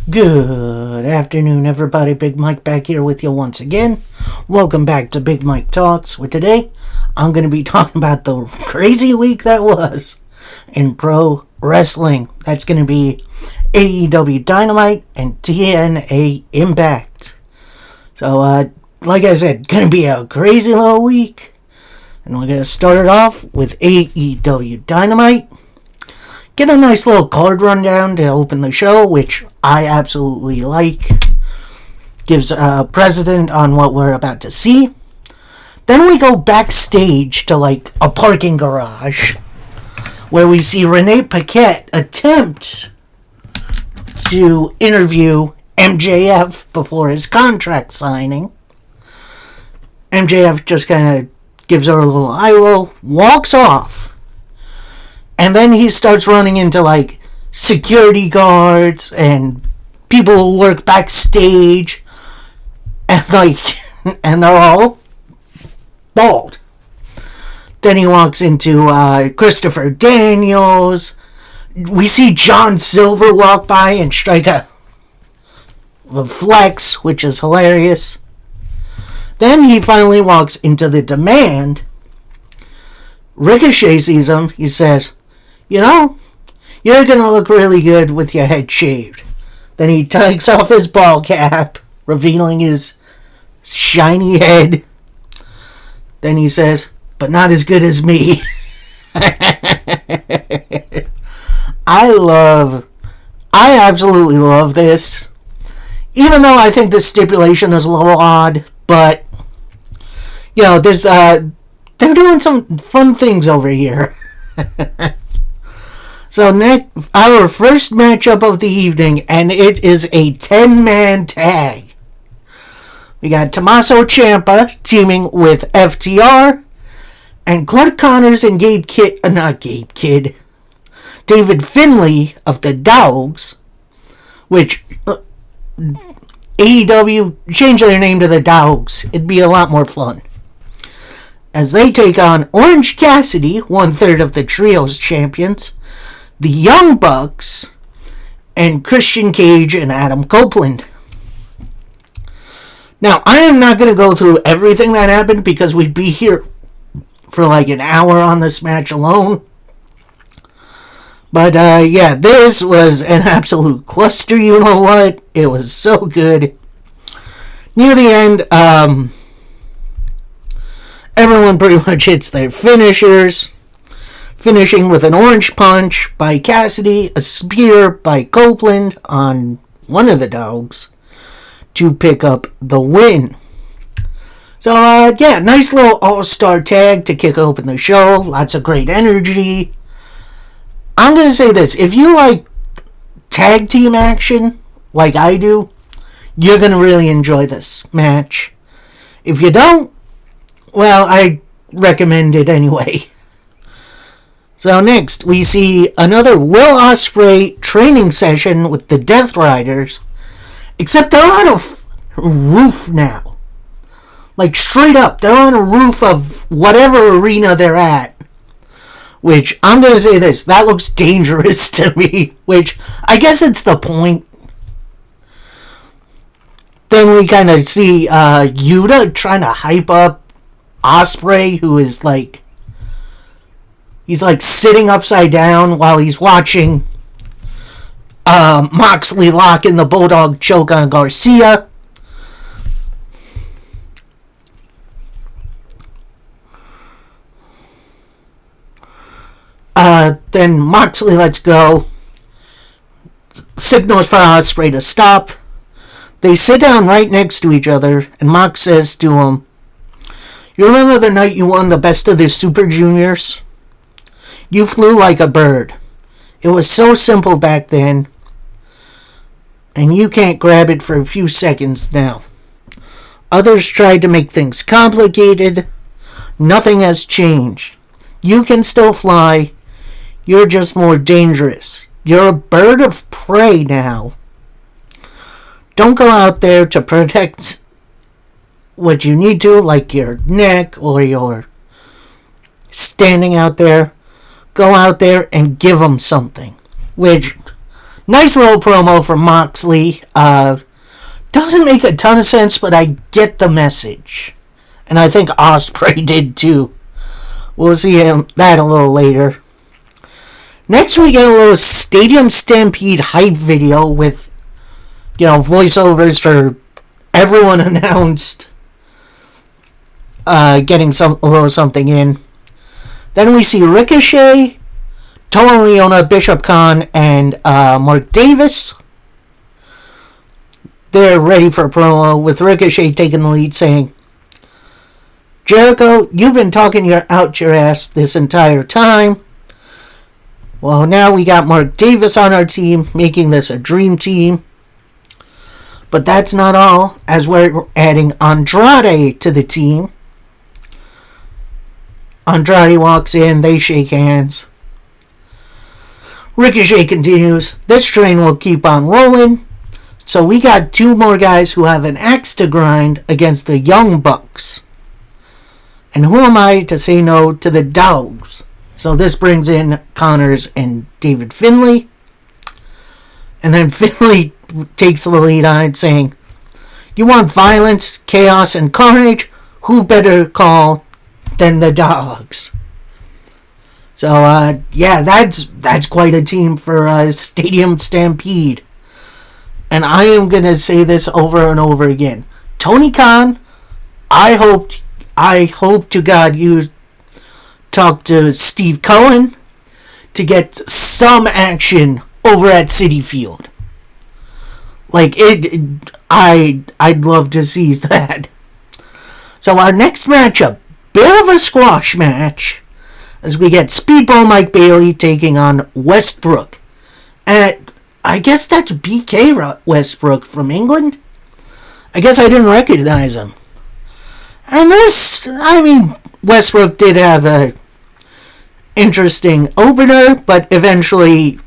Good afternoon, everybody. Big Mike back here with you once again. Welcome back to Big Mike Talks, where today I'm going to be talking about the crazy week that was in pro wrestling. That's going to be AEW Dynamite and TNA Impact. So, like I said, going to be a crazy little week. And we're going to start it off with AEW Dynamite. Get a nice little card rundown to open the show, which I absolutely like. Gives a precedent on what we're about to see. Then we go backstage to like a parking garage, where we see Renee Paquette attempt to interview MJF before his contract signing. MJF just kind of gives her a little eye roll, walks off. And then he starts running into, like, security guards and people who work backstage. And, like, and they're all bald. Then he walks into Christopher Daniels. We see John Silver walk by and strike a flex, which is hilarious. Then he finally walks into the Demand. Ricochet sees him. He says, "You know, you're going to look really good with your head shaved." Then he takes off his ball cap, revealing his shiny head. Then he says, "But not as good as me." I absolutely love this. Even though I think the stipulation is a little odd, but, you know, they're doing some fun things over here. So next, our first matchup of the evening, and it is a 10-man tag. We got Tommaso Ciampa teaming with FTR, and Clark Connors and David Finlay of the Dogs, which AEW changed their name to the Dogs. It'd be a lot more fun. As they take on Orange Cassidy, 1/3 of the Trios champions, the Young Bucks, and Christian Cage and Adam Copeland. Now, I am not going to go through everything that happened because we'd be here for like an hour on this match alone. But, yeah, this was an absolute cluster, you know what? It was so good. Near the end, everyone pretty much hits their finishers. Finishing with an orange punch by Cassidy, a spear by Copeland on one of the Dogs to pick up the win. So, yeah, nice little all-star tag to kick open the show. Lots of great energy. I'm going to say this. If you like tag team action, like I do, you're going to really enjoy this match. If you don't, I recommend it anyway. So next, we see another Will Ospreay training session with the Death Riders, except they're on a roof now. Like, straight up, they're on a roof of whatever arena they're at. Which, I'm going to say this, that looks dangerous to me, which I guess it's the point. Then we kind of see Yuta trying to hype up Ospreay, who is like, he's like sitting upside down while he's watching Moxley lock in the Bulldog choke on Garcia. Then Moxley lets go. Signals for Ospreay to stop. They sit down right next to each other, and Mox says to him, "You remember the night you won the Best of the Super Juniors? You flew like a bird. It was so simple back then, and you can't grab it for a few seconds now. Others tried to make things complicated. Nothing has changed. You can still fly. You're just more dangerous. You're a bird of prey now. Don't go out there to protect what you need to, like your neck or your standing out there. Go out there and give them something." Which, Nice little promo from Moxley. Doesn't make a ton of sense, but I get the message. And I think Ospreay did too. We'll see that a little later. Next, we get a little Stadium Stampede hype video with, voiceovers for everyone announced. Getting a little something in. Then we see Ricochet, Toa Liona, Bishop Khan, and Mark Davis. They're ready for a promo with Ricochet taking the lead, saying, "Jericho, you've been talking out your ass this entire time. Well, now we got Mark Davis on our team, making this a dream team. But that's not all, as we're adding Andrade to the team." Andrade walks in, they shake hands. Ricochet continues, "This train will keep on rolling." So we got two more guys who have an axe to grind against the Young Bucks. And who am I to say no to the Dogs? So this brings in Connors and David Finlay. And then Finlay takes the lead on it, saying, "You want violence, chaos, and carnage? Who better call than the Dogs?" So, that's quite a team for Stadium Stampede. And I am going to say this over and over again. Tony Khan, I hope to God you talk to Steve Cohen to get some action over at City Field. I'd love to see that. So our next matchup, bit of a squash match, as we get Speedball Mike Bailey taking on Westbrook. And I guess that's BK Westbrook from England. I guess I didn't recognize him. And Westbrook did have a interesting opener, but eventually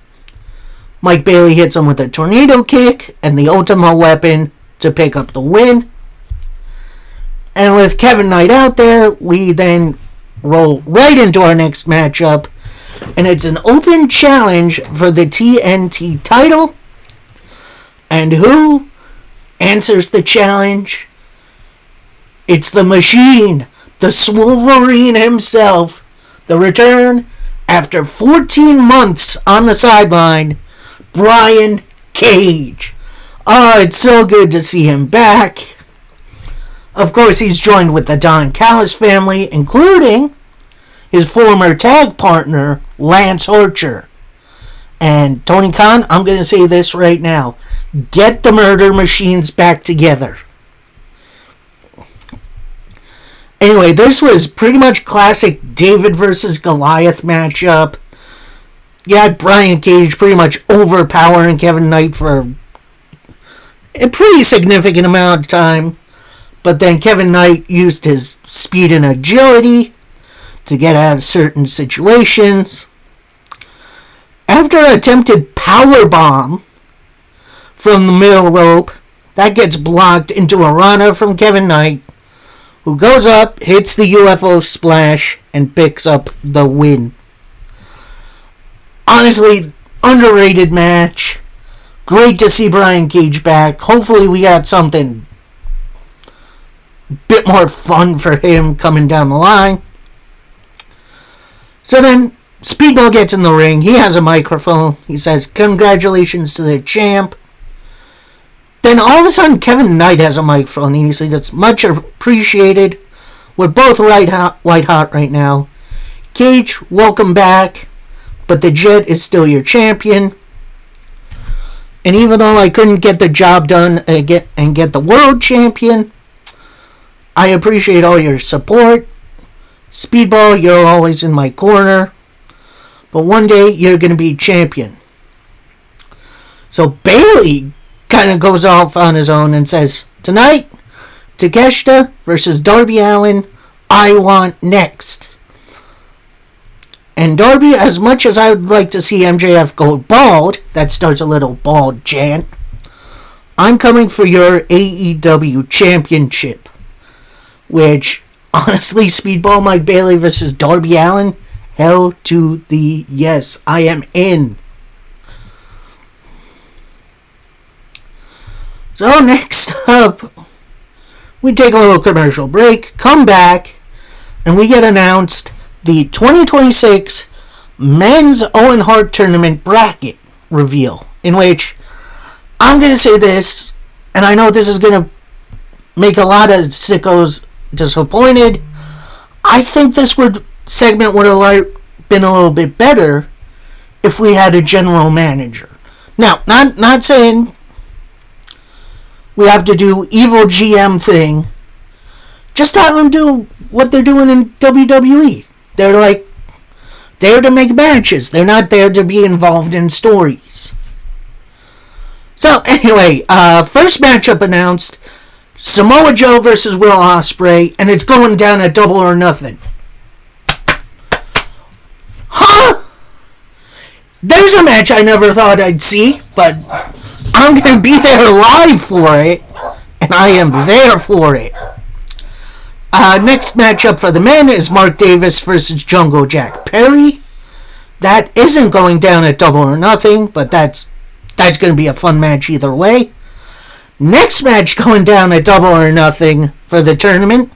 Mike Bailey hits him with a tornado kick and the Ultima Weapon to pick up the win. And with Kevin Knight out there, we then roll right into our next matchup. And it's an open challenge for the TNT title. And who answers the challenge? It's the Machine, the Swolverine himself. The return, after 14 months on the sideline, Brian Cage. Oh, it's so good to see him back. Of course, he's joined with the Don Callis family, including his former tag partner, Lance Archer. And Tony Khan, I'm going to say this right now. Get the Murder Machines back together. Anyway, this was pretty much classic David versus Goliath matchup. You had Brian Cage pretty much overpowering Kevin Knight for a pretty significant amount of time. But then Kevin Knight used his speed and agility to get out of certain situations. After an attempted powerbomb from the middle rope, that gets blocked into a Rana from Kevin Knight, who goes up, hits the UFO splash, and picks up the win. Honestly, underrated match. Great to see Brian Cage back. Hopefully we got something a bit more fun for him coming down the line. So then, Speedball gets in the ring. He has a microphone. He says, "Congratulations to the champ." Then all of a sudden, Kevin Knight has a microphone. He says, "It's much appreciated. We're both white hot right now. Cage, welcome back. But the Jet is still your champion. And even though I couldn't get the job done and get the world champion, I appreciate all your support. Speedball, you're always in my corner. But one day, you're going to be champion." So Bailey kind of goes off on his own and says, "Tonight, Takeshita versus Darby Allin, I want next." And Darby, as much as I would like to see MJF go bald, that starts a little bald chant, "I'm coming for your AEW championship." Which, honestly, Speedball Mike Bailey versus Darby Allin, hell to the yes. I am in. So next up, we take a little commercial break, come back, and we get announced the 2026 Men's Owen Hart Tournament bracket reveal, in which I'm going to say this, and I know this is going to make a lot of sickos disappointed. I think this segment would have been a little bit better if we had a general manager. Now, not saying we have to do evil GM thing. Just have them do what they're doing in WWE. They're there to make matches. They're not there to be involved in stories. So anyway, first matchup announced: Samoa Joe versus Will Ospreay, and it's going down at Double or Nothing. Huh? There's a match I never thought I'd see, but I'm going to be there live for it, and I am there for it. Next matchup for the men is Mark Davis versus Jungle Jack Perry. That isn't going down at Double or Nothing, but that's going to be a fun match either way. Next match going down at Double or Nothing for the tournament,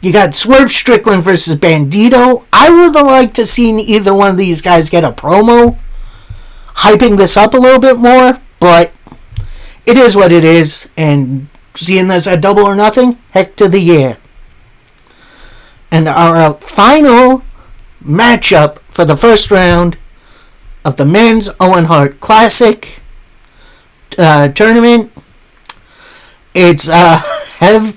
you got Swerve Strickland versus Bandito. I would have liked to see either one of these guys get a promo, hyping this up a little bit more, but it is what it is, and seeing this at Double or Nothing, heck to the yeah. And our final matchup for the first round of the Men's Owen Hart Classic tournament, it's a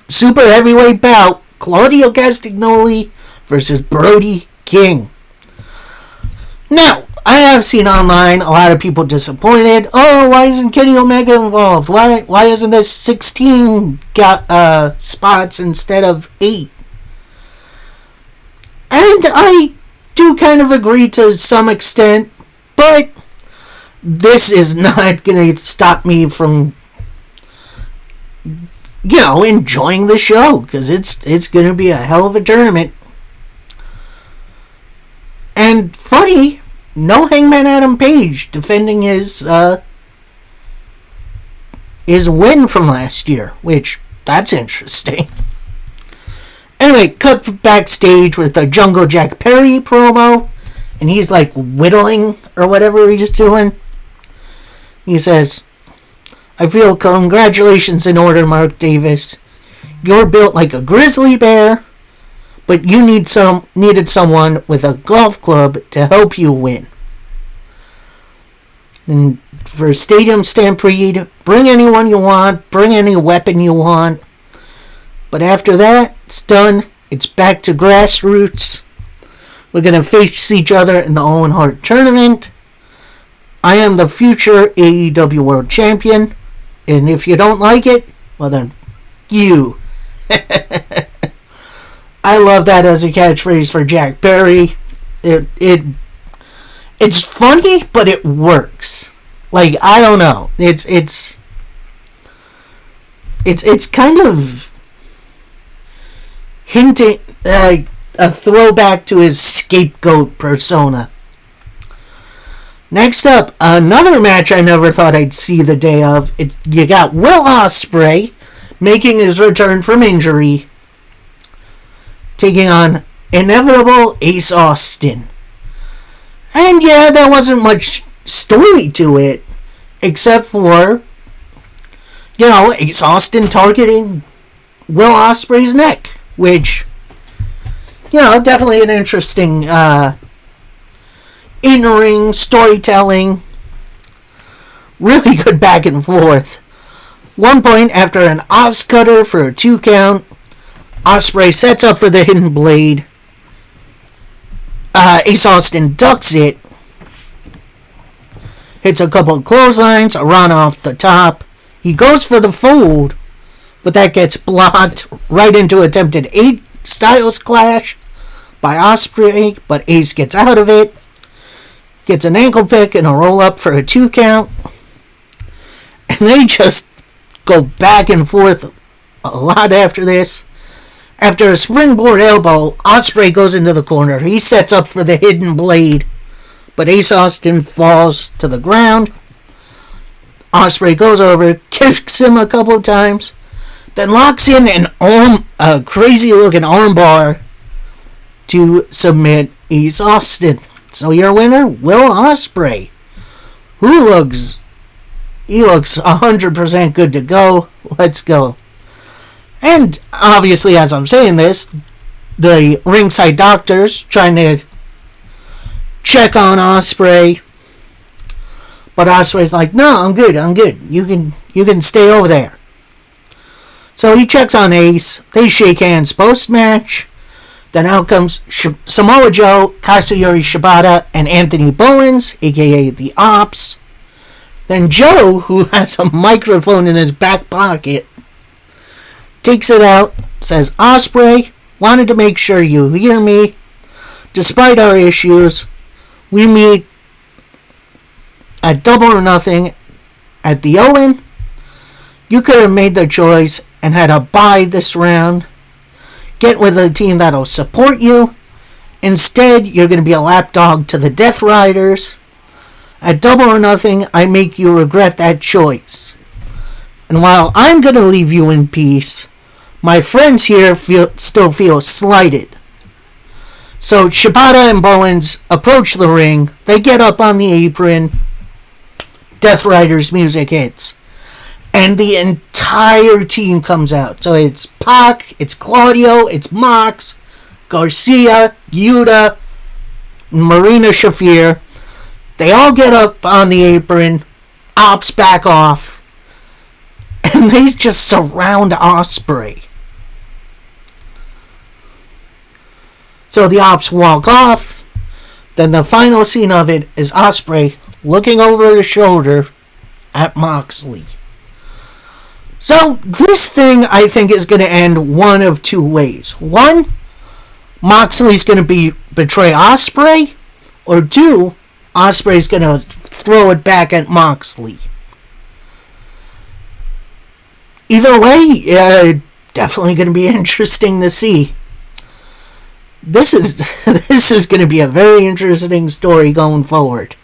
super heavyweight bout: Claudio Castagnoli versus Brody King. Now, I have seen online a lot of people disappointed. Oh, why isn't Kenny Omega involved? Why isn't this 16 spots instead of 8? And I do kind of agree to some extent, but this is not going to stop me from, enjoying the show, because it's going to be a hell of a tournament. And funny, no Hangman Adam Page defending his win from last year, which, that's interesting. Anyway, cut backstage with the Jungle Jack Perry promo, and he's whittling or whatever he's doing. He says, "I feel congratulations in order, Mark Davis. You're built like a grizzly bear, but you needed someone with a golf club to help you win. And for Stadium Stampede, bring anyone you want, bring any weapon you want. But after that, it's done. It's back to grassroots. We're going to face each other in the Owen Hart tournament. I am the future AEW World Champion. And if you don't like it, well then, you." I love that as a catchphrase for Jack Perry. It's funny, but it works. I don't know. It's kind of hinting a throwback to his scapegoat persona. Next up, another match I never thought I'd see the day of. You got Will Ospreay making his return from injury, taking on Inevitable Ace Austin. And yeah, there wasn't much story to it, except for, Ace Austin targeting Will Ospreay's neck, which, definitely an interesting in-ring storytelling. Really good back and forth. One point, after an Oscutter for a 2 count, Ospreay sets up for the hidden blade. Ace Austin ducks it, hits a couple of clotheslines, a run off the top. He goes for the fold, but that gets blocked right into attempted Styles Clash by Ospreay, but Ace gets out of it, gets an ankle pick and a roll up for a 2 count, and they just go back and forth a lot after this. After a springboard elbow, Ospreay goes into the corner. He sets up for the hidden blade, but Ace Austin falls to the ground. Ospreay goes over, kicks him a couple of times, then locks in a crazy looking armbar to submit Ace Austin. So your winner, Will Ospreay, who looks 100% good to go. Let's go. And obviously, as I'm saying this, the ringside doctors trying to check on Ospreay, but Ospreay's like, "No, I'm good. You can stay over there." So he checks on Ace. They shake hands post-match. Then out comes Samoa Joe, Katsuyori Shibata, and Anthony Bowens, a.k.a. the Ops. Then Joe, who has a microphone in his back pocket, takes it out, says, "Ospreay, wanted to make sure you hear me. Despite our issues, we meet at Double or Nothing at the Owen. You could have made the choice and had a bye this round. Get with a team that'll support you. Instead, you're going to be a lapdog to the Death Riders. At Double or Nothing, I make you regret that choice. And while I'm going to leave you in peace, my friends here still feel slighted." So Shibata and Bowens approach the ring. They get up on the apron. Death Riders music hits. And the entire team comes out. So it's Pac, it's Claudio, it's Mox, Garcia, Yuta, Marina Shafir. They all get up on the apron. Ops back off. And they just surround Ospreay. So the Ops walk off. Then the final scene of it is Ospreay looking over his shoulder at Moxley. So this thing, I think, is going to end one of two ways. One, Moxley's going to betray Ospreay. Or two, Ospreay's going to throw it back at Moxley. Either way, definitely going to be interesting to see. This is going to be a very interesting story going forward.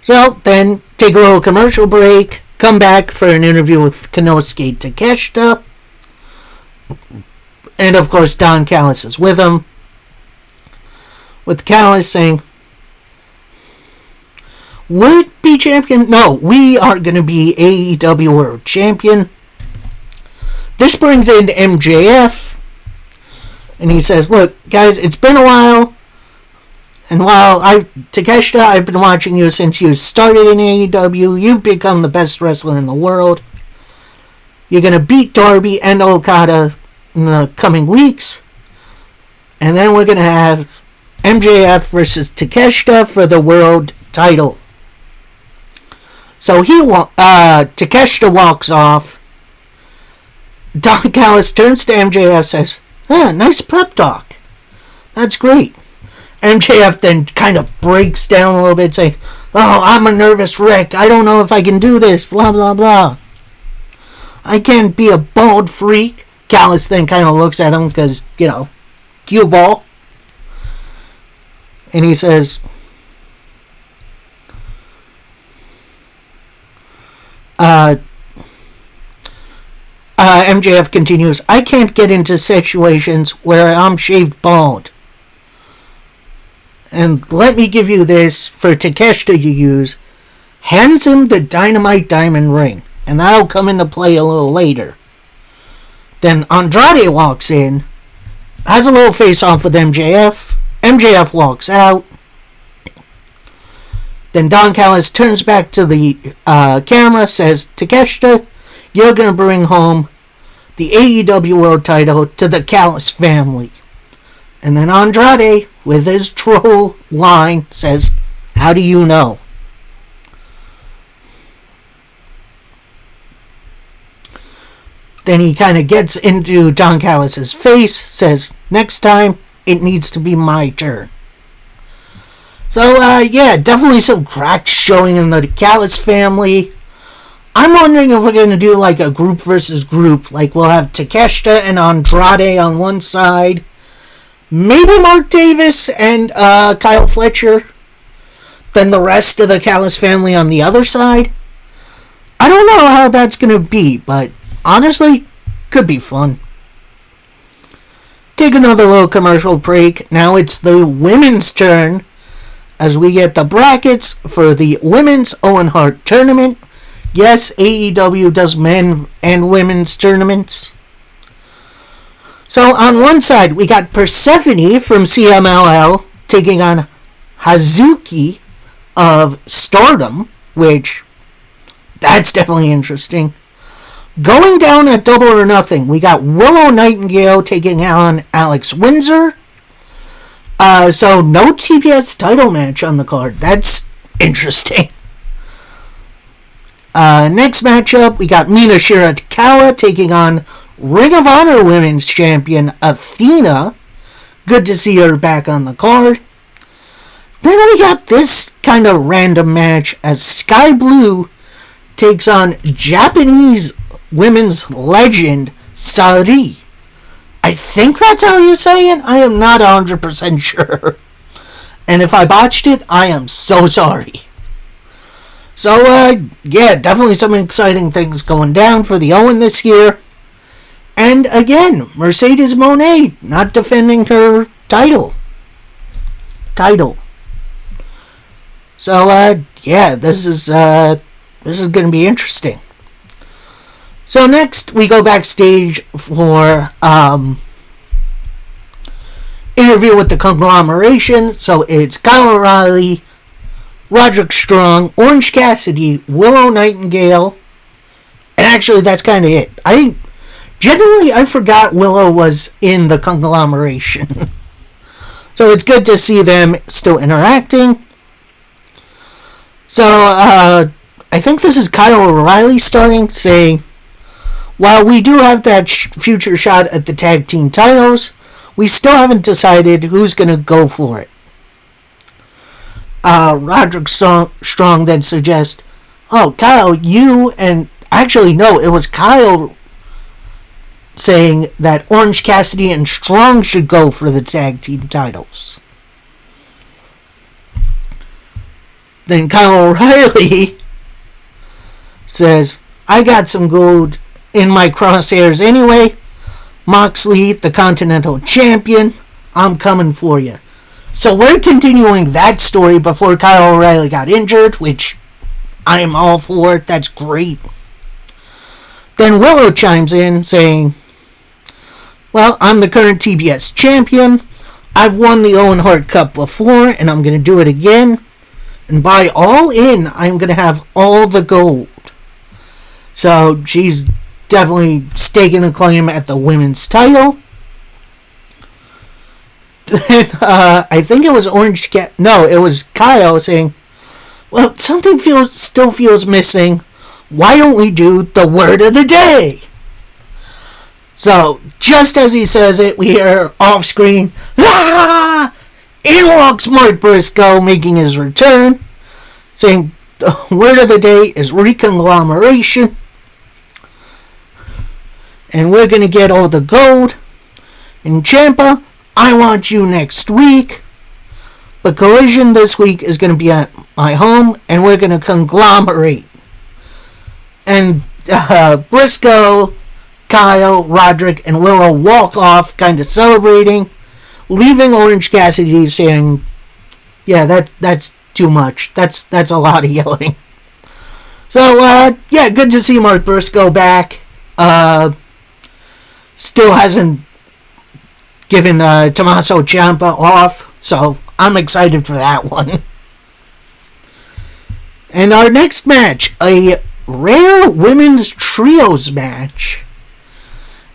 So then, take a little commercial break. Come back for an interview with Konosuke Takeshita. And of course, Don Callis is with him. With Callis saying, "Would be champion? No, we are going to be AEW World Champion." This brings in MJF. And he says, "Look, guys, it's been a while. And while Takeshita, I've been watching you since you started in AEW. You've become the best wrestler in the world. You're going to beat Darby and Okada in the coming weeks. And then we're going to have MJF versus Takeshita for the world title." So Takeshita walks off. Don Callis turns to MJF and says, "Nice pep talk. That's great." MJF then kind of breaks down a little bit, saying, "Oh, I'm a nervous wreck. I don't know if I can do this, blah, blah, blah. I can't be a bald freak." Callis then kind of looks at him because, cue ball. And he says, MJF continues, "I can't get into situations where I'm shaved bald. And let me give you this for Takeshita to use." Hands him the Dynamite Diamond ring. And that'll come into play a little later. Then Andrade walks in. Has a little face-off with MJF. MJF walks out. Then Don Callis turns back to the camera. Says, "Takeshita, you're going to bring home the AEW World title to the Callis family." And then Andrade, with his troll line, says, "How do you know?" Then he kind of gets into Don Callis' face, says, "Next time, it needs to be my turn." So, definitely some cracks showing in the Callis family. I'm wondering if we're going to do like a group versus group. Like we'll have Takeshita and Andrade on one side. Maybe Mark Davis and Kyle Fletcher. Then the rest of the Callis family on the other side. I don't know how that's going to be, but honestly, could be fun. Take another little commercial break. Now it's the women's turn as we get the brackets for the Women's Owen Hart Tournament. Yes, AEW does men and women's tournaments. So on one side, we got Persephone from CMLL taking on Hazuki of Stardom, which, that's definitely interesting. Going down at Double or Nothing, we got Willow Nightingale taking on Alex Windsor. So no TBS title match on the card. That's interesting. Next matchup, we got Mina Shirakawa taking on Ring of Honor Women's Champion Athena. Good to see her back on the card. Then we got this kind of random match as Sky Blue takes on Japanese women's legend Sari. I think that's how you say it. I am not 100% sure. And if I botched it, I am so sorry. So, yeah, definitely some exciting things going down for the Owen this year. And again, Mercedes Moné not defending her title. So, yeah, this is going to be interesting. So next, we go backstage for interview with the conglomeration. So it's Kyle O'Reilly, Roderick Strong, Orange Cassidy, Willow Nightingale, and actually that's kind of it. I forgot Willow was in the conglomeration. So it's good to see them still interacting. So I think this is Kyle O'Reilly starting, saying, while we do have that future shot at the tag team titles, we still haven't decided who's going to go for it. Roderick Strong then suggests, oh, Kyle, you and... Actually, no, it was Kyle saying that Orange Cassidy and Strong should go for the tag team titles. Then Kyle O'Reilly says, I got some gold in my crosshairs anyway. Moxley, the Continental Champion, I'm coming for you. So we're continuing that story before Kyle O'Reilly got injured, which I am all for. That's great. Then Willow chimes in saying, well, I'm the current TBS champion. I've won the Owen Hart Cup before, and I'm going to do it again. And by All In, I'm going to have all the gold. So she's definitely staking a claim at the women's title. Then, I think it was it was Kyle saying, well, something still feels missing. Why don't we do the word of the day? So, just as he says it, we hear off screen, ah! In walks Mark Briscoe making his return, saying the word of the day is reconglomeration. And we're going to get all the gold. And Ciampa, I want you next week. But Collision this week is going to be at my home. And we're going to conglomerate. And Briscoe, Kyle, Roderick, and Willow walk off kind of celebrating. Leaving Orange Cassidy saying, yeah, that's too much. That's a lot of yelling. So, yeah, good to see Mark Briscoe back. Still hasn't given Tommaso Ciampa off, so I'm excited for that one. And our next match, a rare women's trios match,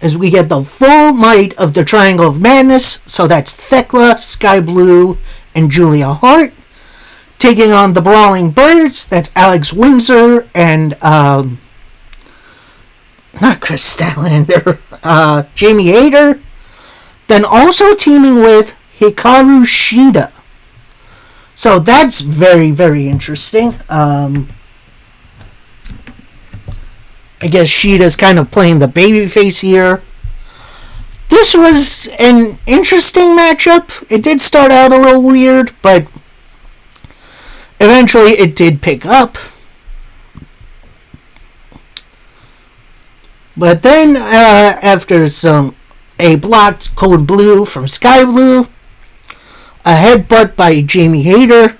as we get the full might of the Triangle of Madness. So that's Thekla, Sky Blue, and Julia Hart, taking on the Brawling Birds. That's Alex Windsor and not Chris Statlander, Jamie Hayter. Then also teaming with Hikaru Shida. So that's very, very interesting. I guess Shida's kind of playing the babyface here. This was an interesting matchup. It did start out a little weird, but eventually it did pick up. But then, after a blocked Code Blue from Sky Blue, a headbutt by Jamie Hayter,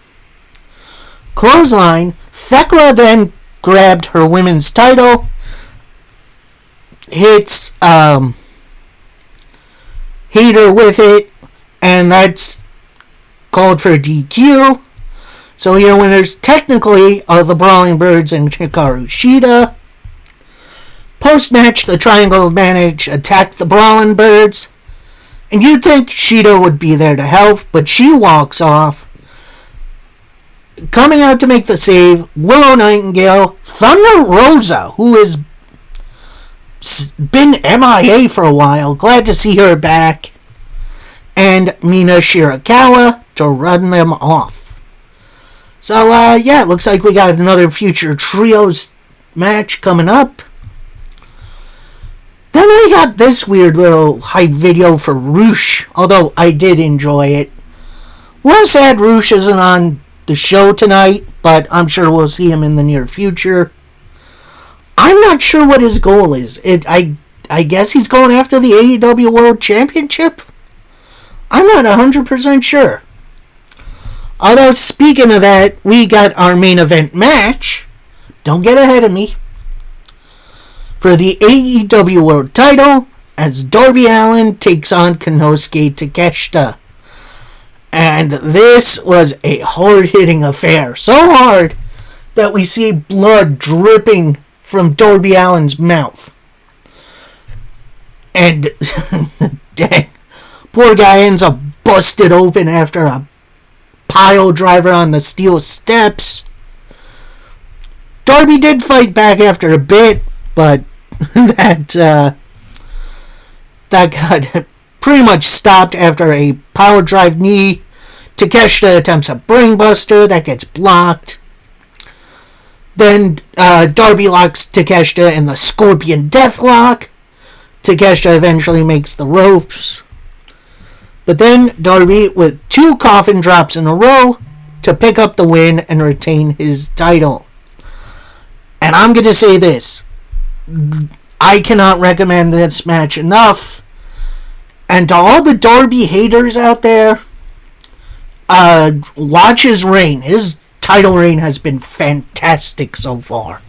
clothesline, Thekla then grabbed her women's title, hits Hayter with it, and that's called for DQ. So your winners technically are the Brawling Birds and Hikaru Shida. Post-match, the Triangle of Manage attacked the Brawling Birds, and you'd think Shida would be there to help, but she walks off. Coming out to make the save, Willow Nightingale, Thunder Rosa, who has been MIA for a while, glad to see her back, and Mina Shirakawa to run them off. So, it looks like we got another future trios match coming up. Then we got this weird little hype video for Roosh, although I did enjoy it. We're sad Roosh isn't on the show tonight, but I'm sure we'll see him in the near future. I'm not sure what his goal is. I guess he's going after the AEW World Championship? I'm not 100% sure. Although, speaking of that, we got our main event match. Don't get ahead of me. For the AEW World title, as Darby Allin takes on Konosuke Takeshita. And this was a hard-hitting affair. So hard that we see blood dripping from Darby Allin's mouth. And, dang, poor guy ends up busted open after a pile driver on the steel steps. Darby did fight back after a bit, but that got pretty much stopped after a power drive knee. Takeshita attempts a brainbuster that gets blocked. Then Darby locks Takeshita in the Scorpion Deathlock. Takeshita eventually makes the ropes. But then Darby with 2 coffin drops in a row to pick up the win and retain his title. And I'm going to say this. I cannot recommend this match enough. And to all the Darby haters out there, watch his reign. His title reign has been fantastic so far.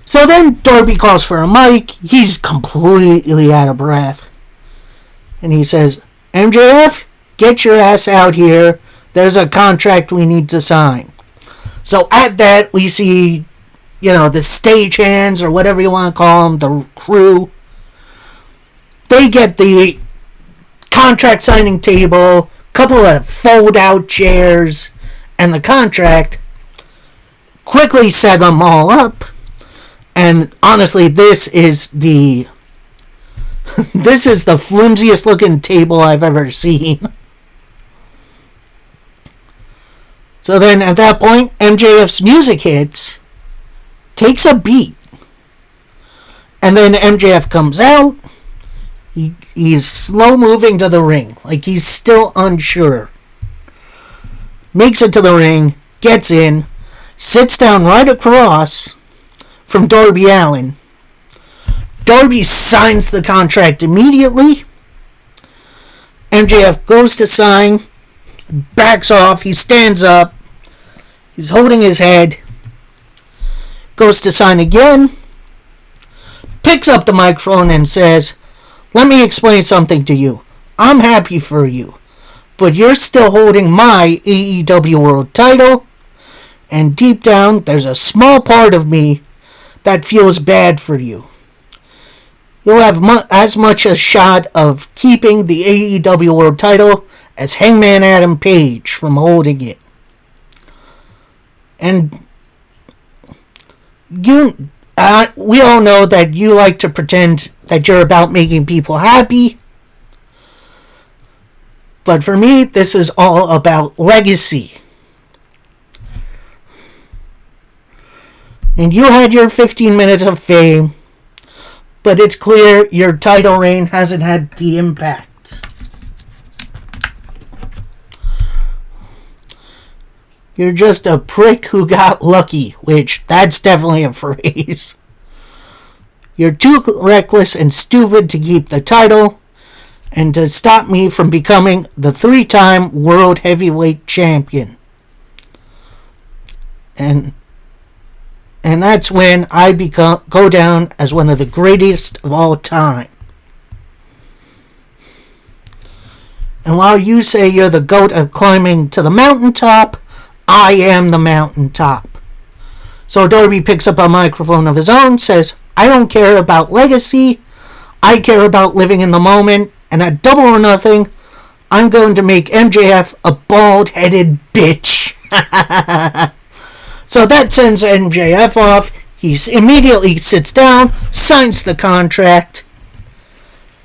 So then Darby calls for a mic. He's completely out of breath. And he says, MJF, get your ass out here. There's a contract we need to sign. So at that, we see, the stagehands or whatever you want to call them, the crew. They get the contract signing table, couple of fold-out chairs, and the contract. Quickly set them all up. And honestly, this is the flimsiest looking table I've ever seen. So then at that point, MJF's music hits, takes a beat, and then MJF comes out. He's slow moving to the ring, like he's still unsure. Makes it to the ring, gets in, sits down right across from Darby Allin. Darby signs the contract immediately. MJF goes to sign, backs off, he stands up, he's holding his head, goes to sign again, picks up the microphone and says, let me explain something to you. I'm happy for you, but you're still holding my AEW World title, and deep down, there's a small part of me that feels bad for you. You'll have as much a shot of keeping the AEW World title as Hangman Adam Page from holding it. And we all know that you like to pretend that you're about making people happy. But for me, this is all about legacy. And you had your 15 minutes of fame, but it's clear your title reign hasn't had the impact. You're just a prick who got lucky, which that's definitely a phrase. You're too reckless and stupid to keep the title and to stop me from becoming the 3-time World Heavyweight Champion. And that's when I go down as one of the greatest of all time. And while you say you're the GOAT of climbing to the mountaintop, I am the mountaintop. So Darby picks up a microphone of his own, says, I don't care about legacy, I care about living in the moment, and at Double or Nothing, I'm going to make MJF a bald-headed bitch. So that sends MJF off. He immediately sits down, signs the contract.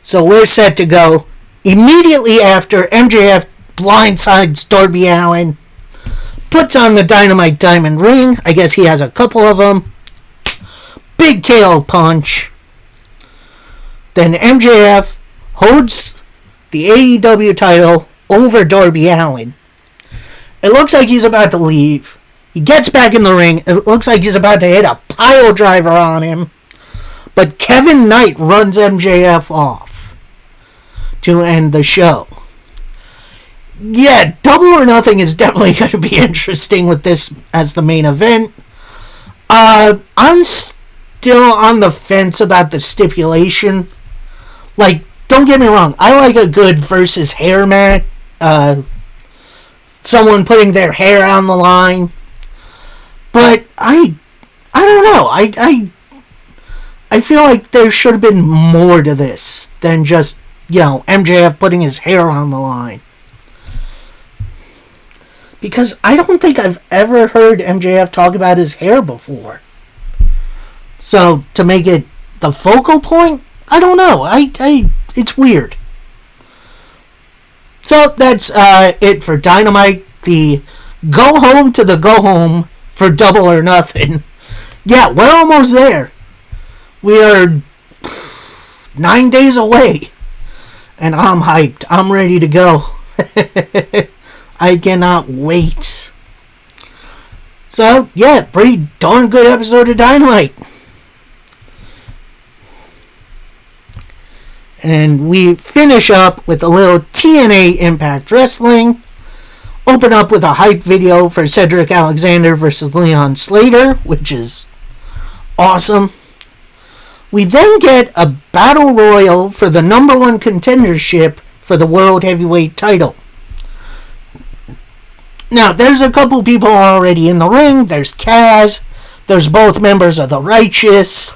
So we're set to go. Immediately after, MJF blindsides Darby Allin, puts on the Dynamite Diamond Ring. I guess he has a couple of them. Big KO punch. Then MJF holds the AEW title over Darby Allin. It looks like he's about to leave. He gets back in the ring. It looks like he's about to hit a pile driver on him. But Kevin Knight runs MJF off to end the show. Yeah, Double or Nothing is definitely going to be interesting with this as the main event. I'm still on the fence about the stipulation. Like, don't get me wrong, I like a good versus hair match. Someone putting their hair on the line. But I don't know. I feel like there should have been more to this than just, MJF putting his hair on the line. Because I don't think I've ever heard MJF talk about his hair before. So, to make it the focal point, I don't know. It's weird. So, that's it for Dynamite. The go home to the go home for Double or Nothing. Yeah, we're almost there. We are 9 days away. And I'm hyped. I'm ready to go. I cannot wait. So, yeah, pretty darn good episode of Dynamite. And we finish up with a little TNA Impact Wrestling. Open up with a hype video for Cedric Alexander versus Leon Slater, which is awesome. We then get a battle royal for the number 1 contendership for the World Heavyweight title. Now, there's a couple people already in the ring. There's Kaz. There's both members of the Righteous.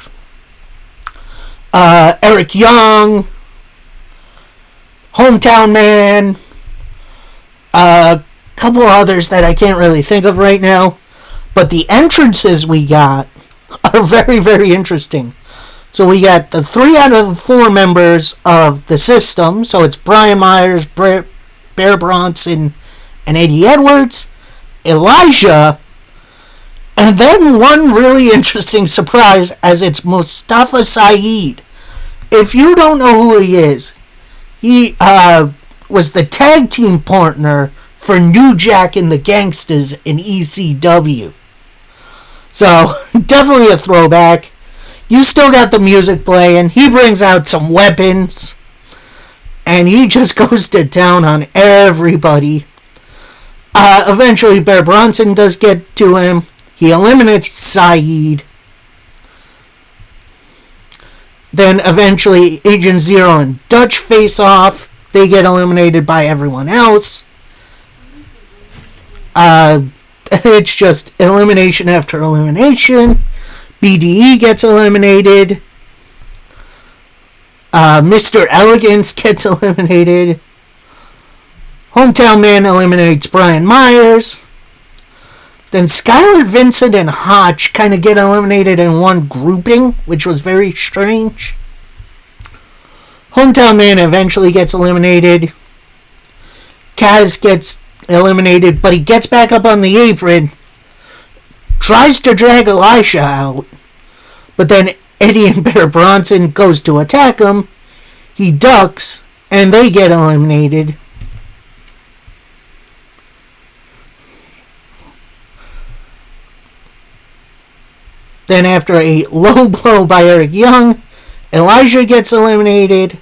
Eric Young. Hometown Man. Couple others that I can't really think of right now. But the entrances we got are very, very interesting. So we got the 3 out of the 4 members of the system. So it's Brian Myers, Bear Bronson, and Eddie Edwards, Elijah, and then one really interesting surprise as it's Mustafa Saeed. If you don't know who he is, he was the tag team partner for New Jack and the Gangsters in ECW. So, definitely a throwback. You still got the music playing. He brings out some weapons. And he just goes to town on everybody. Eventually, Bear Bronson does get to him. He eliminates Saeed. Then, eventually, Agent Zero and Dutch face off. They get eliminated by everyone else. It's just elimination after elimination. BDE gets eliminated. Mr. Elegance gets eliminated. Hometown Man eliminates Brian Myers. Then Skylar Vincent and Hotch kind of get eliminated in one grouping, which was very strange. Hometown Man eventually gets eliminated. Kaz gets eliminated, but he gets back up on the apron, tries to drag Elisha out, but then Eddie and Bear Bronson goes to attack him. He ducks, and they get eliminated. Then after a low blow by Eric Young, Elijah gets eliminated.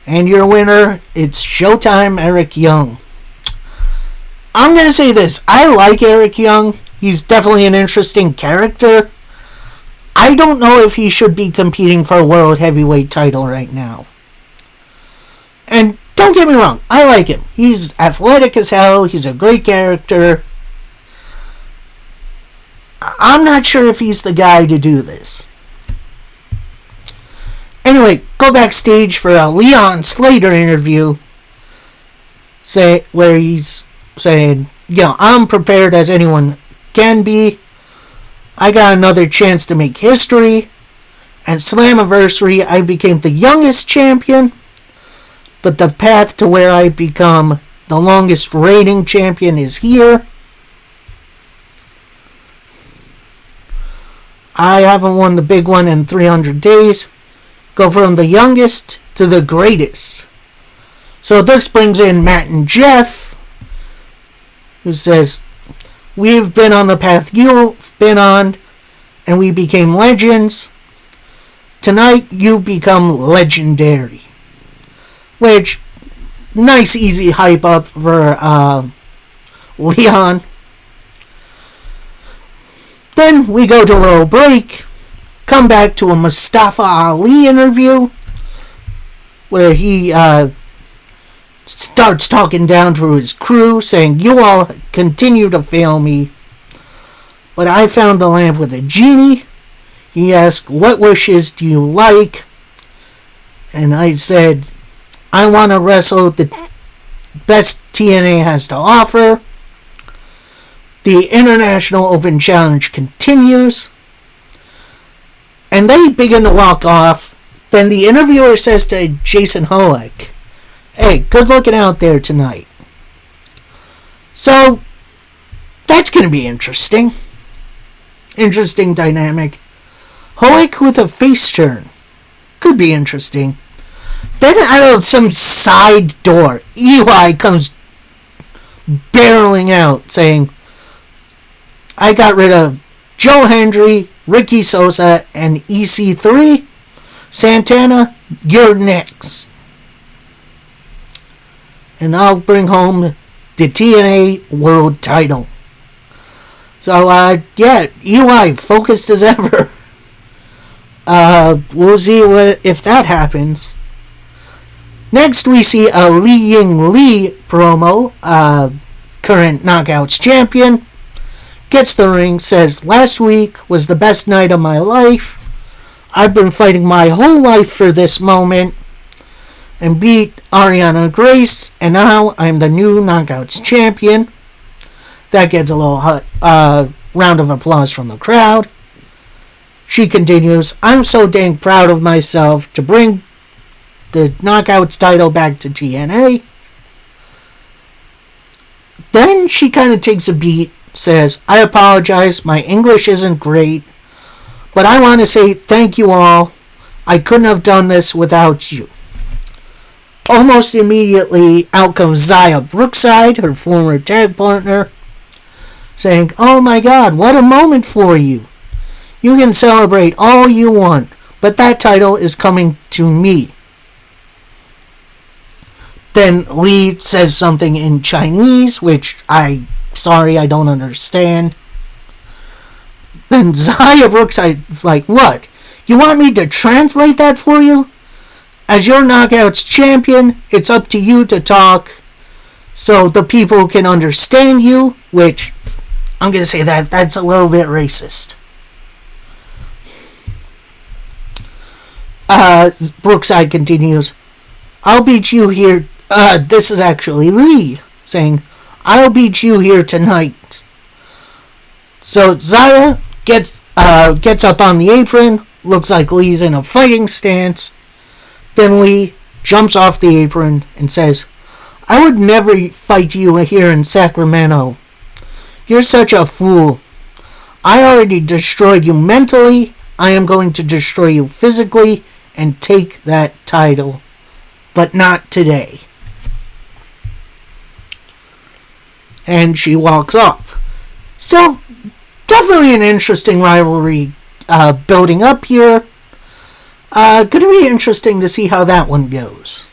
And your winner, it's Showtime Eric Young. I'm going to say this. I like Eric Young. He's definitely an interesting character. I don't know if he should be competing for a World Heavyweight title right now. And don't get me wrong. I like him. He's athletic as hell. He's a great character. I'm not sure if he's the guy to do this. Anyway, go backstage for a Leon Slater interview where he's saying, I'm prepared as anyone can be. I got another chance to make history. At Slammiversary, I became the youngest champion. But the path to where I become the longest reigning champion is here. I haven't won the big one in 300 days. Go from the youngest to the greatest. So this brings in Matt and Jeff, who says, we've been on the path you've been on, and we became legends. Tonight, you become legendary. Which, nice easy hype up for Leon. Then we go to a little break. Come back to a Mustafa Ali interview where he starts talking down to his crew, saying, you all continue to fail me, but I found the lamp with a genie. He asked, what wishes do you like? And I said, I want to wrestle the best TNA has to offer. The International Open Challenge continues. And they begin to walk off. Then the interviewer says to Jason Hoek, hey, good looking out there tonight. So, that's going to be interesting. Interesting dynamic. Hoek with a face turn. Could be interesting. Then out of some side door, Eli comes barreling out saying, I got rid of Joe Hendry, Ricky Sosa, and EC3. Santana, you're next. And I'll bring home the TNA World title. So, Eli focused as ever. We'll see if that happens. Next, we see a Li Ying Lee promo. Current Knockouts champion. Gets the ring, says, last week was the best night of my life. I've been fighting my whole life for this moment. And beat Ariana Grace. And now I'm the new Knockouts champion. That gets a little round of applause from the crowd. She continues, I'm so dang proud of myself to bring the Knockouts title back to TNA. Then she kind of takes a beat, says, I apologize, my English isn't great, but I want to say thank you all. I couldn't have done this without you. Almost immediately, out comes Xia Brookside, her former tag partner, saying, oh my god, what a moment for you. You can celebrate all you want, but that title is coming to me. Then Lee says something in Chinese, which I don't understand. Then Xia Brookside's like, what? You want me to translate that for you? As your Knockouts champion, it's up to you to talk so the people can understand you, which I'm going to say that's a little bit racist. Brookside continues, I'll beat you here. This is actually Lee saying, I'll beat you here tonight. So Xia gets up on the apron. Looks like Lee's in a fighting stance. Then Lee jumps off the apron and says, I would never fight you here in Sacramento. You're such a fool. I already destroyed you mentally. I am going to destroy you physically and take that title. But not today. And she walks off. So, definitely an interesting rivalry building up here. Going to be interesting to see how that one goes.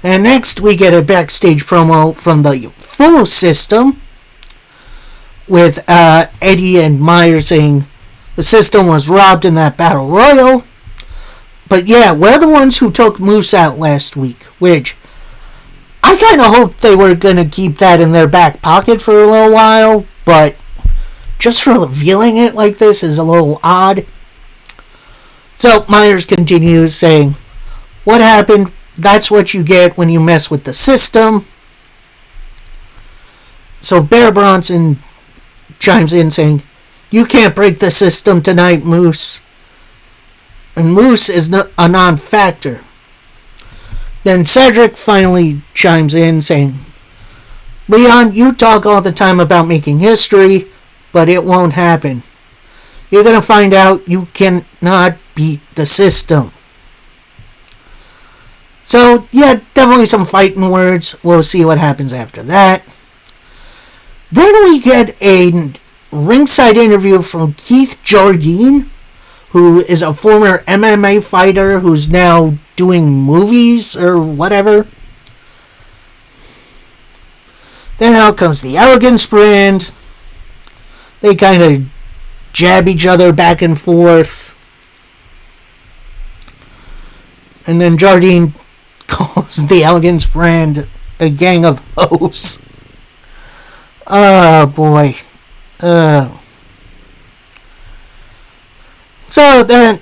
And next we get a backstage promo from the Full System with Eddie and Myers saying the System was robbed in that battle royal. But yeah, we're the ones who took Moose out last week, which I kind of hoped they were going to keep that in their back pocket for a little while, but just revealing it like this is a little odd. So Myers continues saying, what happened? That's what you get when you mess with the System. So Bear Bronson chimes in saying, you can't break the System tonight, Moose. And Moose is a non-factor. Then Cedric finally chimes in saying, Leon, you talk all the time about making history, but it won't happen. You're going to find out you cannot beat the System. So, yeah, definitely some fighting words. We'll see what happens after that. Then we get a ringside interview from Keith Jardine, who is a former MMA fighter who's now doing movies or whatever. Then out comes the Elegance brand. They kind of jab each other back and forth. And then Jardine calls the Elegance brand a gang of hoes. Oh boy. So then,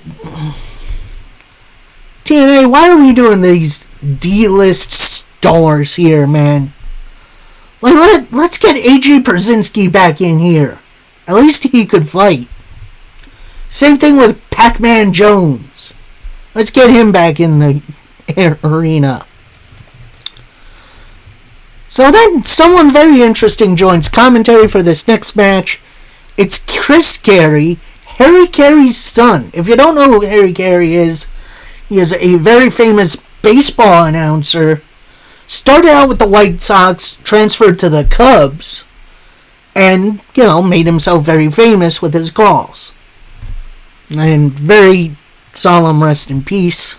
TNA, why are we doing these D-list stars here, man? Like, let's get AJ Brzezinski back in here. At least he could fight. Same thing with Pac-Man Jones. Let's get him back in the arena. So then someone very interesting joins commentary for this next match. It's Chris Carey, Harry Carey's son. If you don't know who Harry Carey is, he is a very famous baseball announcer. Started out with the White Sox, transferred to the Cubs, and, made himself very famous with his calls. And very solemn rest in peace.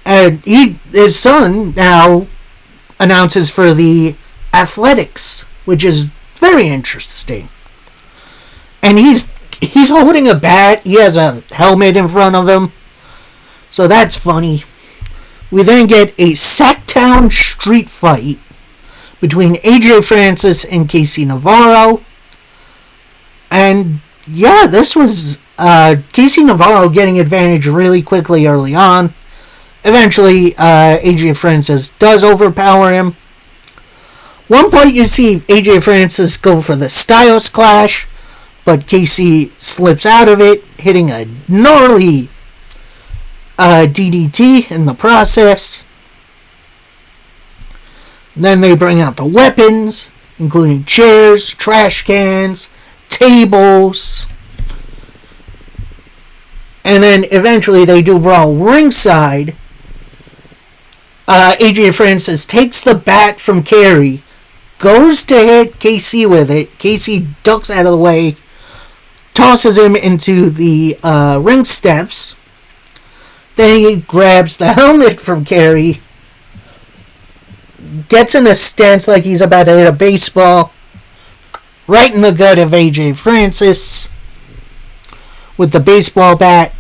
And his son now announces for the Athletics, which is very interesting. And he's holding a bat. He has a helmet in front of him. So that's funny. We then get a Sacktown street fight between AJ Francis and Casey Navarro. And yeah, this was Casey Navarro getting advantage really quickly early on. Eventually, AJ Francis does overpower him. One point you see AJ Francis go for the Styles Clash, but Casey slips out of it, hitting a gnarly DDT in the process. Then they bring out the weapons, including chairs, trash cans, tables. And then eventually they do brawl ringside. AJ Francis takes the bat from Carey, goes to hit Casey with it. Casey ducks out of the way, tosses him into the ring steps. Then he grabs the helmet from Carey, gets in a stance like he's about to hit a baseball, right in the gut of AJ Francis with the baseball bat.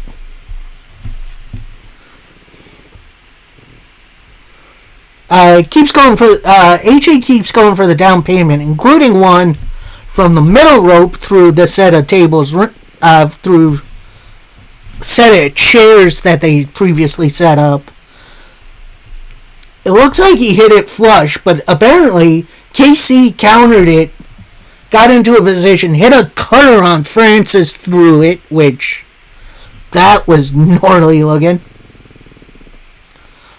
AJ keeps going for the down payment, including one from the middle rope through the set of tables, through set of chairs that they previously set up. It looks like he hit it flush, but apparently KC countered it, got into a position, hit a cutter on Francis through it, which that was gnarly looking.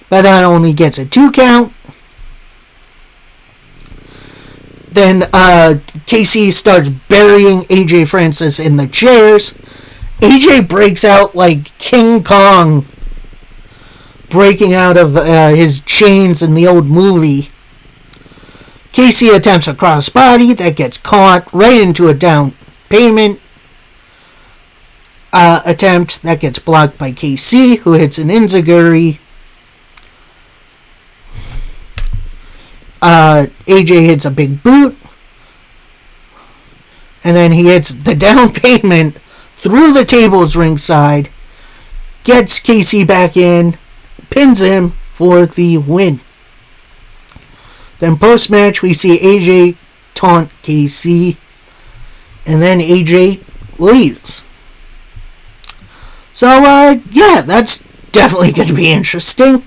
But that only gets a 2 count. Then KC starts burying AJ Francis in the chairs. AJ breaks out like King Kong, breaking out of his chains in the old movie. KC attempts a crossbody that gets caught right into a down payment. attempt that gets blocked by KC, who hits an enziguri. AJ hits a big boot. And then he hits the down payment through the tables ringside. Gets KC back in. Pins him for the win. Then post-match, we see AJ taunt KC. And then AJ leaves. So, yeah, that's definitely going to be interesting.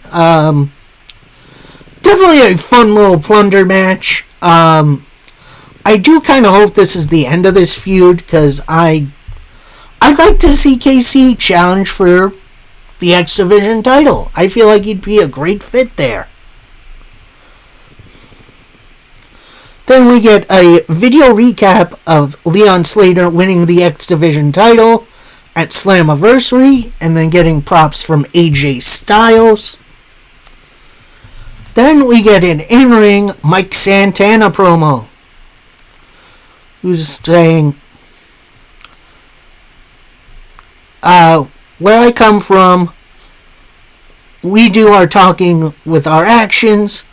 Definitely a fun little plunder match. I do kind of hope this is the end of this feud, because I'd like to see KC challenge for the X Division title. I feel like he'd be a great fit there. Then we get a video recap of Leon Slater winning the X Division title at Slammiversary, and then getting props from AJ Styles. Then we get an in-ring Mike Santana promo, who's saying, where I come from, we do our talking with our actions.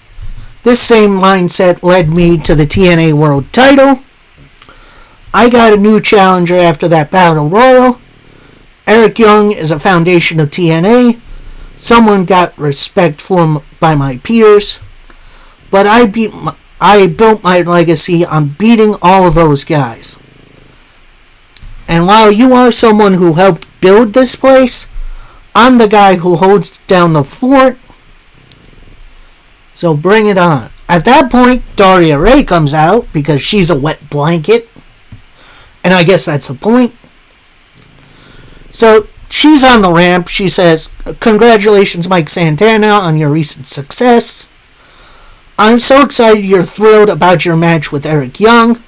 This same mindset led me to the TNA World title. I got a new challenger after that Battle Royal. Eric Young is a foundation of TNA. Someone got respect for him by my peers. But I built my legacy on beating all of those guys. And while you are someone who helped build this place, I'm the guy who holds down the fort. So bring it on. At that point, Daria Ray comes out because she's a wet blanket. And I guess that's the point. So she's on the ramp. She says, "Congratulations, Mike Santana, on your recent success. I'm so excited you're thrilled about your match with Eric Young.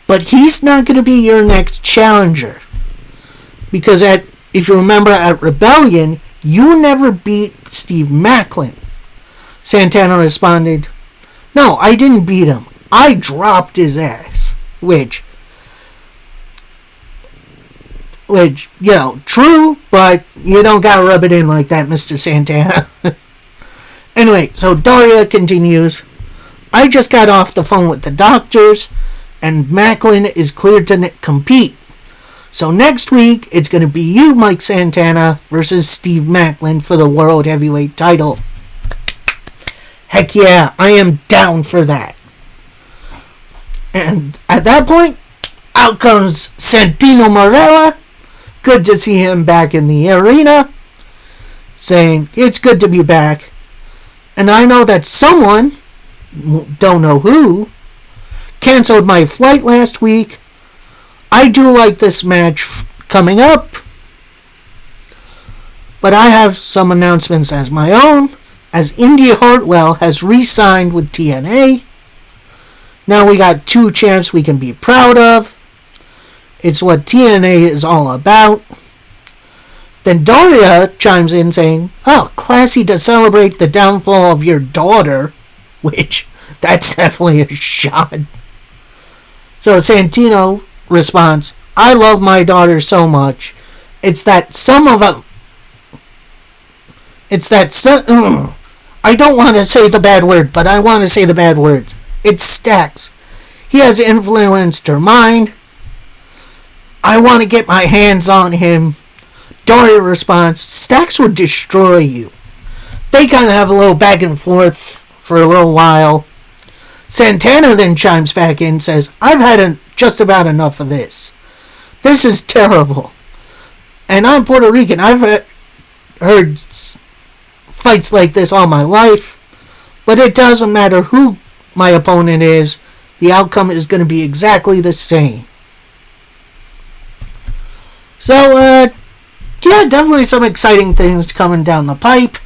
But he's not going to be your next challenger. Because if you remember at Rebellion, you never beat Steve Maclin." Santana responded, "No, I didn't beat him. I dropped his ass." Which, true, but you don't gotta rub it in like that, Mr. Santana. Anyway, so Daria continues, "I just got off the phone with the doctors, and Maclin is cleared to compete. So next week, it's going to be you, Mike Santana, versus Steve Maclin for the World Heavyweight title." Heck yeah, I am down for that. And at that point, out comes Santino Marella. Good to see him back in the arena, saying, "It's good to be back. And I know that someone, don't know who, canceled my flight last week. I do like this match coming up, but I have some announcements as my own, as Indy Hartwell has re-signed with TNA. Now we got two champs we can be proud of. It's what TNA is all about." Then Daria chimes in saying, "Oh, classy to celebrate the downfall of your daughter," which, that's definitely a shot. So Santino responds, "I love my daughter so much. It's that some of them... I don't want to say the bad word, but I want to say the bad words. It's Stacks. He has influenced her mind. I want to get my hands on him." Daria responds, "Stacks would destroy you." They kind of have a little back and forth for a little while. Santana then chimes back in and says, "I've had just about enough of this. This is terrible. And I'm Puerto Rican. I've heard fights like this all my life. But it doesn't matter who my opponent is. The outcome is going to be exactly the same." So, yeah, definitely some exciting things coming down the pipe.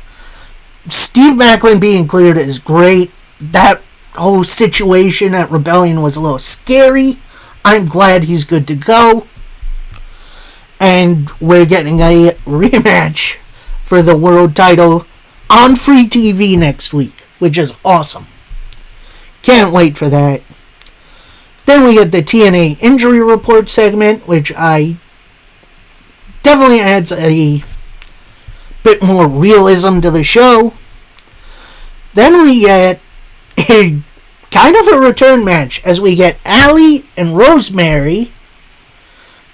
Steve Maclin being cleared is great. That whole situation at Rebellion was a little scary. I'm glad he's good to go. And we're getting a rematch for the world title on free TV next week, which is awesome. Can't wait for that. Then we get the TNA injury report segment, which I definitely adds a bit more realism to the show. Then we get a kind of a return match as we get Allie and Rosemary,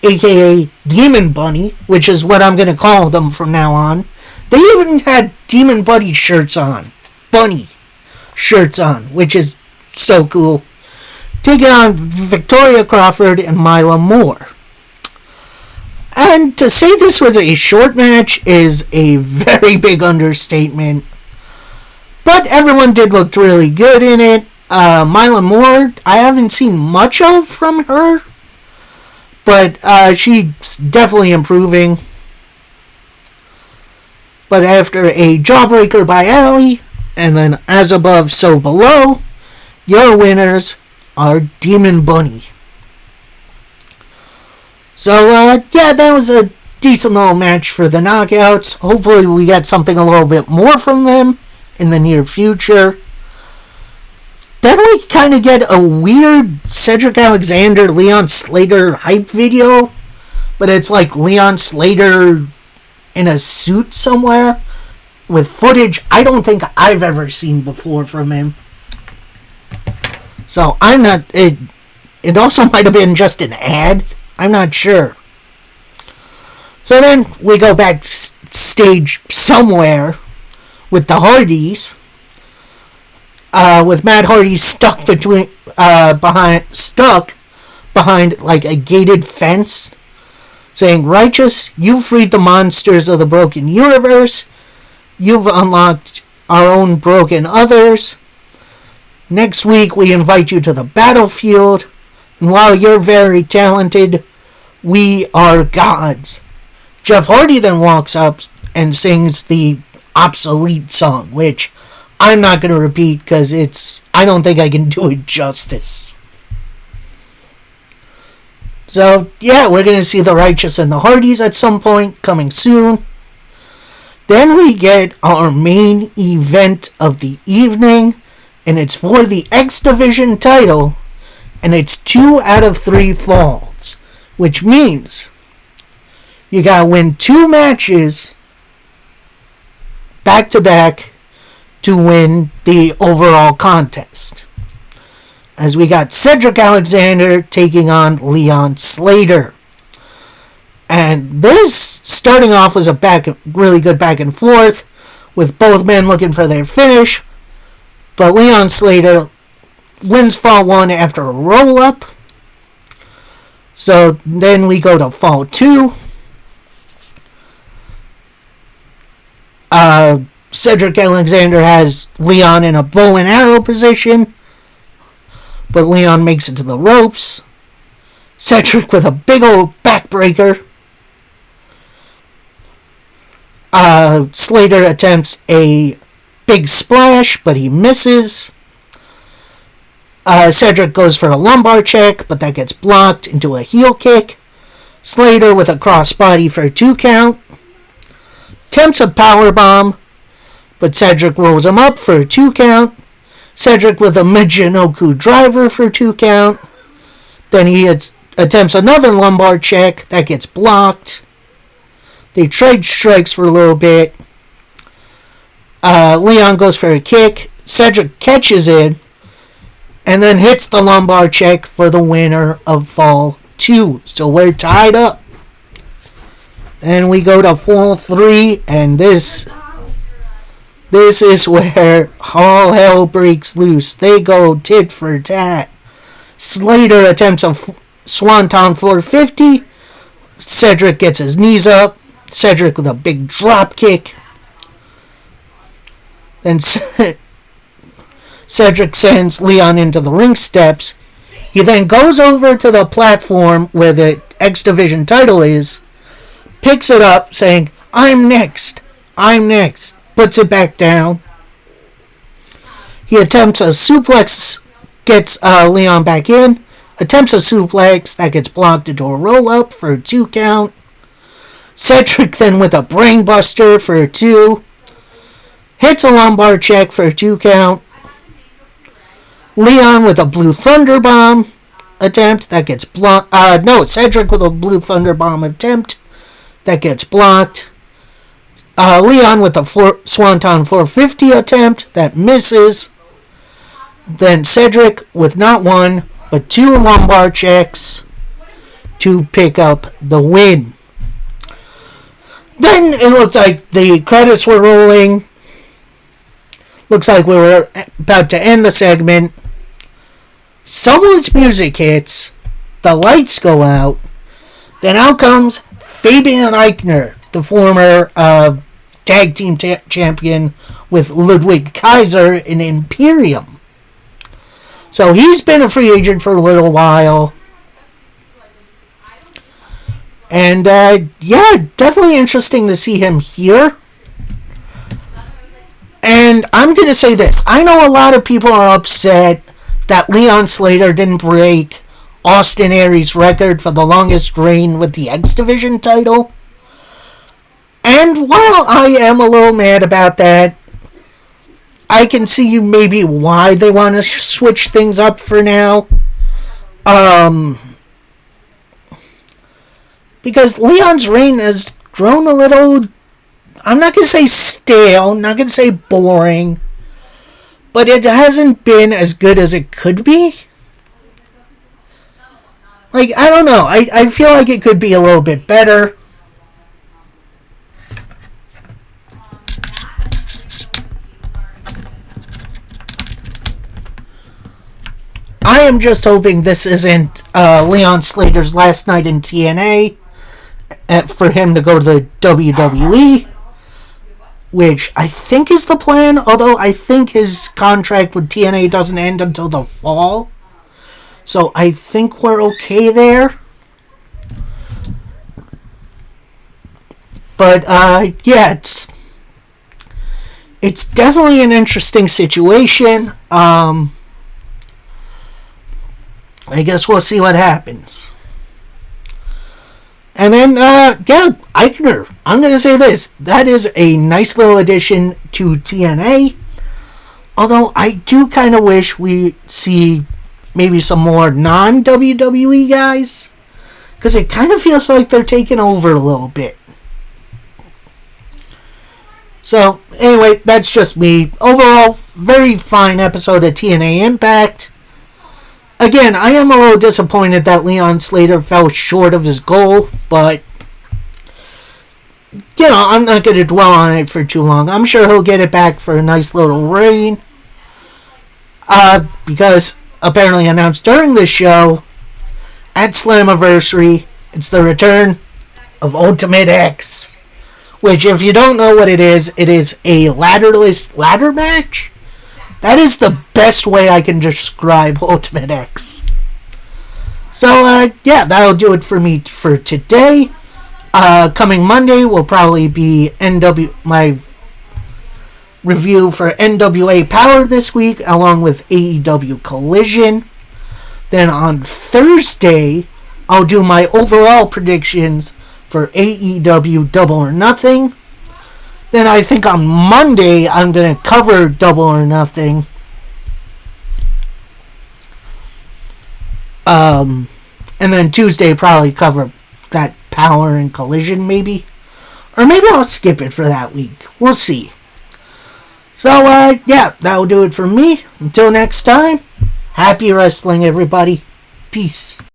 aka Demon Bunny, which is what I'm going to call them from now on. They even had Demon Bunny shirts on. Bunny shirts on, which is so cool. Taking on Victoria Crawford and Mila Moore. And to say this was a short match is a very big understatement. But everyone did look really good in it. Mila Moore, I haven't seen much of from her. But she's definitely improving. But after a jawbreaker by Allie, and then as above, so below, your winners are Demon Bunny. So, yeah, that was a decent little match for the Knockouts. Hopefully we get something a little bit more from them in the near future. Then we kind of get a weird Cedric Alexander, Leon Slater hype video. But it's like Leon Slater in a suit somewhere with footage I don't think I've ever seen before from him. So I'm not... It also might have been just an ad. I'm not sure. So then we go backstage somewhere with the Hardys. With Matt Hardy stuck behind like a gated fence, saying, "Righteous, you've freed the monsters of the broken universe. You've unlocked our own broken others. Next week we invite you to the battlefield. And while you're very talented, we are gods." Jeff Hardy then walks up and sings the obsolete song, which I'm not going to repeat because I don't think I can do it justice. So, yeah, we're going to see the Righteous and the Hardys at some point, coming soon. Then we get our main event of the evening, and it's for the X Division title, and it's 2 out of 3 falls, which means you got to win 2 matches back to back to win the overall contest. As we got Cedric Alexander taking on Leon Slater. And this, starting off, was a really good back and forth, with both men looking for their finish. But Leon Slater wins fall 1 after a roll-up. So then we go to fall 2. Cedric Alexander has Leon in a bow and arrow position, but Leon makes it to the ropes. Cedric with a big old backbreaker. Slater attempts a big splash, but he misses. Cedric goes for a lumbar check, but that gets blocked into a heel kick. Slater with a crossbody for a 2 count. Attempts a powerbomb, but Cedric rolls him up for a 2 count. Cedric with a Michinoku driver for a 2 count. Then he attempts another lumbar check. That gets blocked. They trade strikes for a little bit. Leon goes for a kick. Cedric catches it. And then hits the lumbar check for the winner of fall 2. So we're tied up. And we go to fall 3. And this is where all hell breaks loose. They go tit for tat. Slater attempts a Swanton 450. Cedric gets his knees up. Cedric with a big drop kick. Then Cedric sends Leon into the ring steps. He then goes over to the platform where the X Division title is, picks it up saying, I'm next. Puts it back down. He attempts a suplex, gets Leon back in. Attempts a suplex, that gets blocked into a roll-up for a 2 count. Cedric then with a brainbuster for a 2. Hits a lumbar check for a 2 count. Leon with a Blue Thunder Bomb attempt, that gets blocked. Cedric with a Blue Thunder Bomb attempt. that gets blocked. Leon with the Swanton 450 attempt that misses. Then Cedric with not one, but two lumbar checks to pick up the win. Then it looked like the credits were rolling. Looks like we were about to end the segment. Someone's music hits. The lights go out. Then out comes Fabian Eichner, the former tag team champion with Ludwig Kaiser in Imperium. So he's been a free agent for a little while. And, definitely interesting to see him here. And I'm going to say this. I know a lot of people are upset that Leon Slater didn't break Austin Aries' record for the longest reign with the X Division title. And while I am a little mad about that, I can see maybe why they want to switch things up for now. Because Leon's reign has grown a little, I'm not going to say stale, not going to say boring, but it hasn't been as good as it could be. Like, I don't know. I feel like it could be a little bit better. I am just hoping this isn't Leon Slater's last night in TNA for him to go to the WWE, which I think is the plan, although I think his contract with TNA doesn't end until the fall. So I think we're okay there. But, it's definitely an interesting situation. I guess we'll see what happens. And then, Eichner. I'm going to say this. That is a nice little addition to TNA. Although I do kind of wish we see maybe some more non-WWE guys. Because it kind of feels like they're taking over a little bit. So, anyway, that's just me. Overall, very fine episode of TNA Impact. Again, I am a little disappointed that Leon Slater fell short of his goal, but, I'm not going to dwell on it for too long. I'm sure he'll get it back for a nice little reign. Because, apparently announced during this show, at Slammiversary, it's the return of Ultimate X. Which, if you don't know what it is a ladderless ladder match. That is the best way I can describe Ultimate X. So, that'll do it for me for today. Coming Monday will probably be my review for NWA Power this week, along with AEW Collision. Then on Thursday, I'll do my overall predictions for AEW Double or Nothing. Then I think on Monday, I'm going to cover Double or Nothing. And then Tuesday, probably cover that Power and Collision, maybe. Or maybe I'll skip it for that week. We'll see. So, that'll do it for me. Until next time, happy wrestling, everybody. Peace.